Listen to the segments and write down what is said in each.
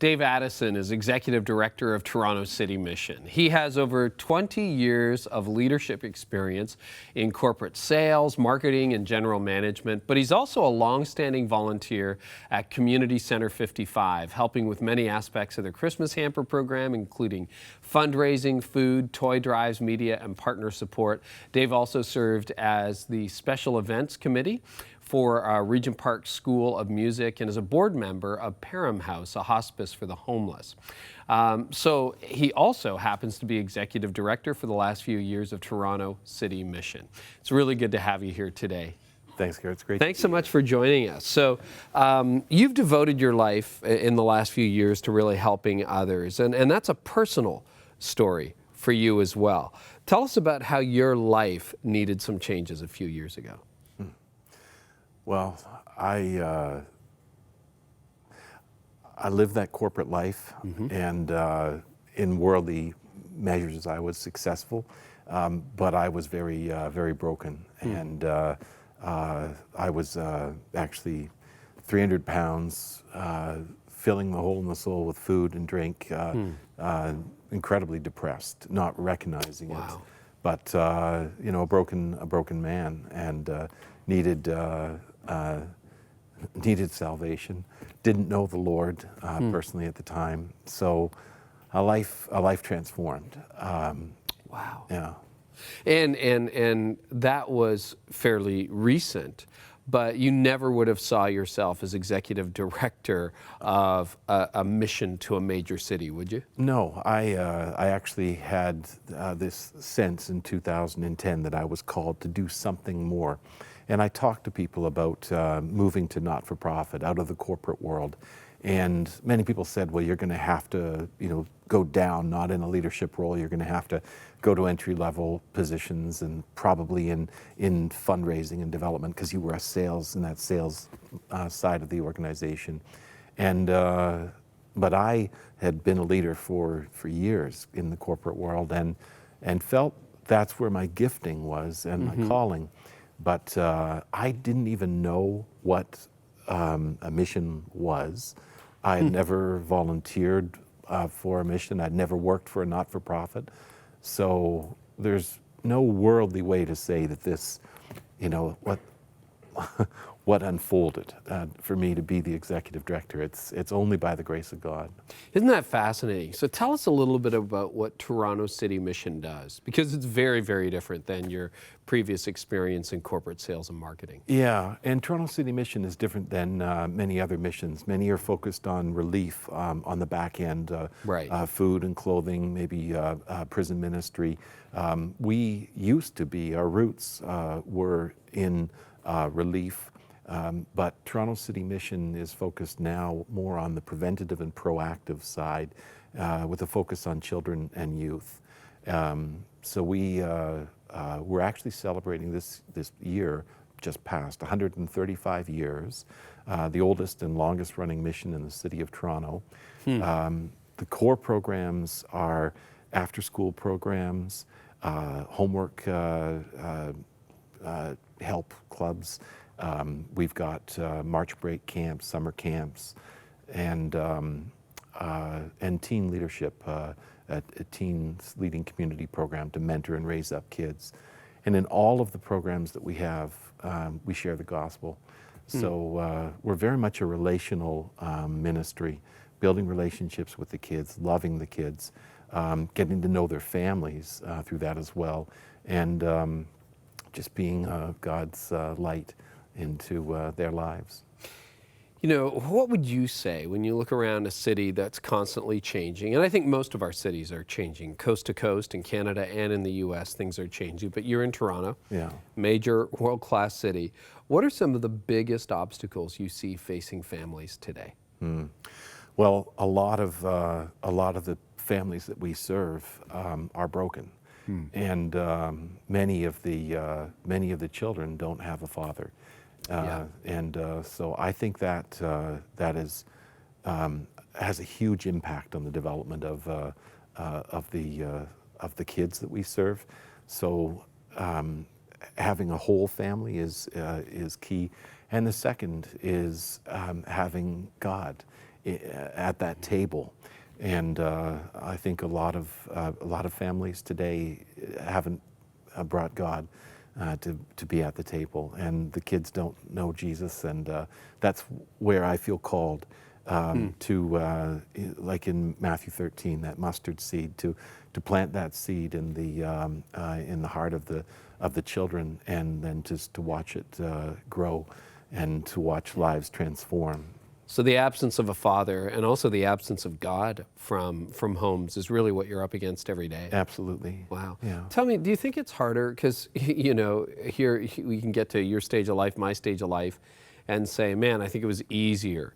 Dave Addison is Executive Director of Toronto City Mission. He has over 20 years of leadership experience in corporate sales, marketing, and general management, but he's also a long-standing volunteer at Community Center 55, helping with many aspects of their Christmas hamper program, including fundraising, food, toy drives, media, and partner support. Dave also served as the Special Events Committee for Regent Park School of Music and is a board member of Parham House, a hospice for the homeless. So he also happens to be executive director for the last few years of Toronto City Mission. It's really good to have you here today. Thanks, Garrett. It's great. Thanks so much for joining us. So you've devoted your life in the last few years to really helping others, and that's a personal story for you as well. Tell us about how your life needed some changes a few years ago. Well, I lived that corporate life, and in worldly measures, I was successful, but I was very broken, and I was actually 300 pounds, filling the hole in the soul with food and drink, incredibly depressed, not recognizing it, but you know, a broken man, and needed salvation. Didn't know the Lord personally at the time, so a life transformed. Wow. Yeah. And that was fairly recent, but you never would have saw yourself as executive director of a mission to a major city, would you? No, I actually had this sense in 2010 that I was called to do something more. And I talked to people about moving to not-for-profit, out of the corporate world. And many people said, well, you're going to have to, you know, go down, not in a leadership role. You're going to have to go to entry-level positions and probably in fundraising and development because you were in that sales side of the organization. And but I had been a leader for years in the corporate world and felt that's where my gifting was and my calling. But I didn't even know what a mission was. I had never volunteered for a mission. I'd never worked for a not-for-profit. So there's no worldly way to say that this, you know, what unfolded for me to be the executive director. It's only by the grace of God. Isn't that fascinating? So tell us a little bit about what Toronto City Mission does, because it's very, very different than your previous experience in corporate sales and marketing. Yeah, and Toronto City Mission is different than many other missions. Many are focused on relief on the back end, food and clothing, maybe prison ministry. We used to be, our roots were in relief. But Toronto City Mission is focused now more on the preventative and proactive side with a focus on children and youth. So we're actually celebrating this year, just passed 135 years, the oldest and longest running mission in the city of Toronto. The core programs are after school programs, homework help clubs. We've got March break camps, summer camps, and teen leadership, a teens leading community program to mentor and raise up kids. And in all of the programs that we have, we share the gospel. So we're very much a relational ministry, building relationships with the kids, loving the kids, getting to know their families through that as well, and just being God's light into their lives. You know, what would you say when you look around a city that's constantly changing? And I think most of our cities are changing, coast to coast in Canada and in the U.S. things are changing, but you're in Toronto, major world-class city. What are some of the biggest obstacles you see facing families today? Well, a lot of the families that we serve are broken, and many of the children don't have a father. And so I think that is has a huge impact on the development of the kids that we serve. So having a whole family is key, and the second is having God at that table. And I think a lot of families today haven't brought God to be at the table, and the kids don't know Jesus, and that's where I feel called to, like in Matthew 13, that mustard seed, to plant that seed in the heart of the children, and then just to watch it grow, and to watch lives transform. So the absence of a father and also the absence of God from homes is really what you're up against every day. Absolutely. Wow. Yeah. Tell me, do you think it's harder? Because, here we can get to your stage of life, my stage of life, and say, man, I think it was easier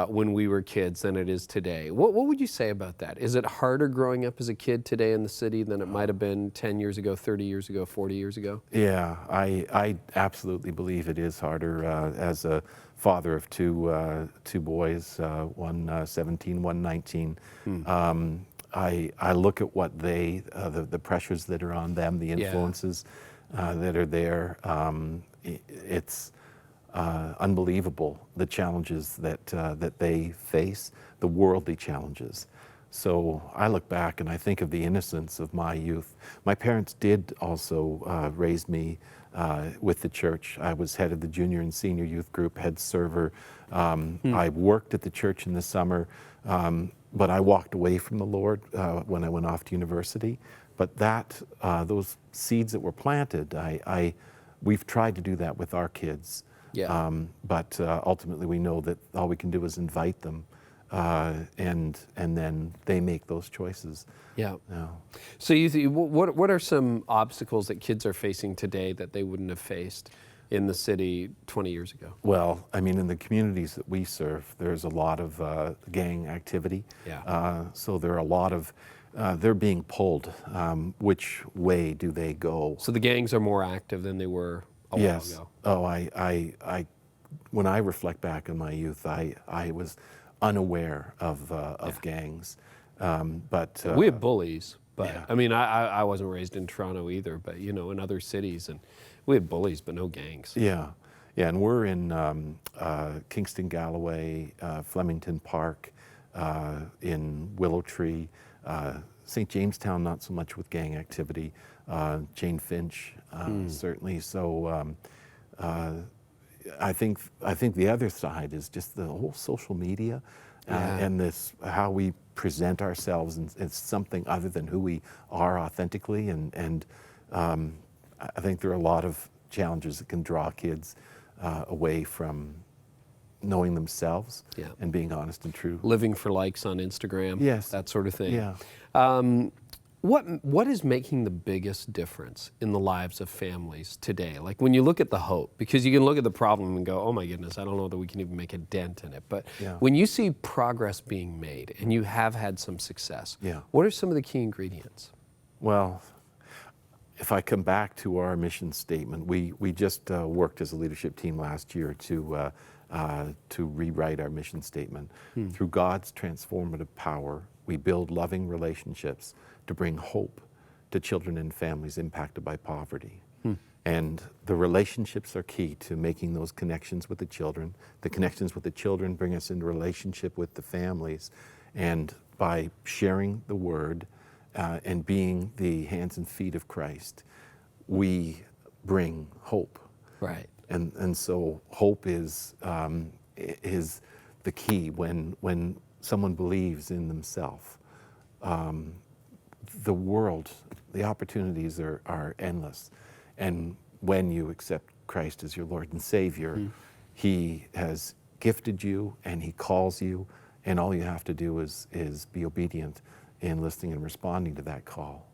when we were kids than it is today. What would you say about that? Is it harder growing up as a kid today in the city than it might have been 10 years ago, 30 years ago, 40 years ago? Yeah, I absolutely believe it is harder. As a father of two boys, one 17, one 19, I look at what the pressures that are on them, the influences that are there. It's unbelievable, the challenges that they face, the worldly challenges. So I look back and I think of the innocence of my youth. My parents did also raise me with the church. I was head of the junior and senior youth group, head server. I worked at the church in the summer, but I walked away from the Lord when I went off to university. But those seeds that were planted, we've tried to do that with our kids. Yeah. But ultimately we know that all we can do is invite them, and then they make those choices. Yeah. No. So what are some obstacles that kids are facing today that they wouldn't have faced in the city 20 years ago? Well, I mean, in the communities that we serve, there's a lot of gang activity. Yeah. So there are a lot of, they're being pulled. Which way do they go? So the gangs are more active than they were a while Yes. ago. Oh, I when I reflect back on my youth, I was unaware of gangs. But We have bullies, but yeah. I mean, I wasn't raised in Toronto either, but in other cities, and we have bullies, but no gangs. Yeah, and we're in Kingston, Galloway, Flemington Park, in Willow Tree, St. Jamestown, not so much with gang activity, Jane Finch, certainly. So I think the other side is just the whole social media, and this how we present ourselves, and it's something other than who we are authentically, and I think there are a lot of challenges that can draw kids away from knowing themselves and being honest and true. Living for likes on Instagram, Yes. that sort of thing. Yeah. What is making the biggest difference in the lives of families today? Like when you look at the hope, because you can look at the problem and go, oh my goodness, I don't know that we can even make a dent in it. But when you see progress being made and you have had some success, what are some of the key ingredients? Well, if I come back to our mission statement, we just worked as a leadership team last year to rewrite our mission statement. Through God's transformative power, we build loving relationships to bring hope to children and families impacted by poverty. And the relationships are key to making those connections with the children. The connections with the children bring us into relationship with the families. And by sharing the word and being the hands and feet of Christ, we bring hope. Right. And so hope is the key when someone believes in themselves. The world, the opportunities are endless. And when you accept Christ as your Lord and Savior, He has gifted you and He calls you, and all you have to do is be obedient in listening and responding to that call.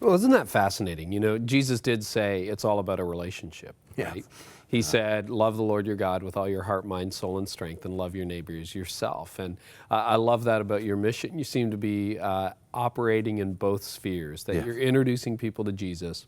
Well, isn't that fascinating? Jesus did say it's all about a relationship, right? He said, love the Lord your God with all your heart, mind, soul, and strength, and love your neighbor as yourself. And I love that about your mission. You seem to be operating in both spheres, that you're introducing people to Jesus,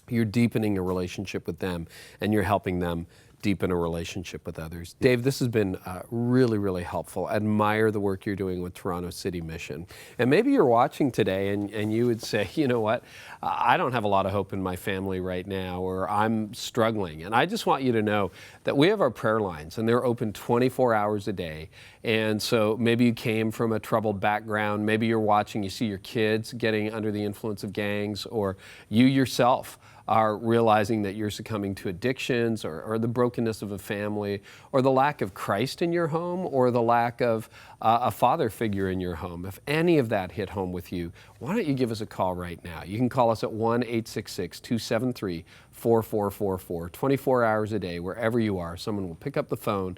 you're deepening a relationship with them, and you're helping them deepen a relationship with others. Dave, this has been really, really helpful. Admire the work you're doing with Toronto City Mission. And maybe you're watching today and you would say, you know what, I don't have a lot of hope in my family right now, or I'm struggling. And I just want you to know that we have our prayer lines, and they're open 24 hours a day. And so maybe you came from a troubled background, maybe you're watching, you see your kids getting under the influence of gangs, or you yourself are realizing that you're succumbing to addictions, or the brokenness of a family, or the lack of Christ in your home, or the lack of a father figure in your home. If any of that hit home with you, why don't you give us a call right now? You can call us at 1-866-273-4444, 24 hours a day, wherever you are. Someone will pick up the phone,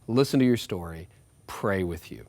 listen to your story, pray with you.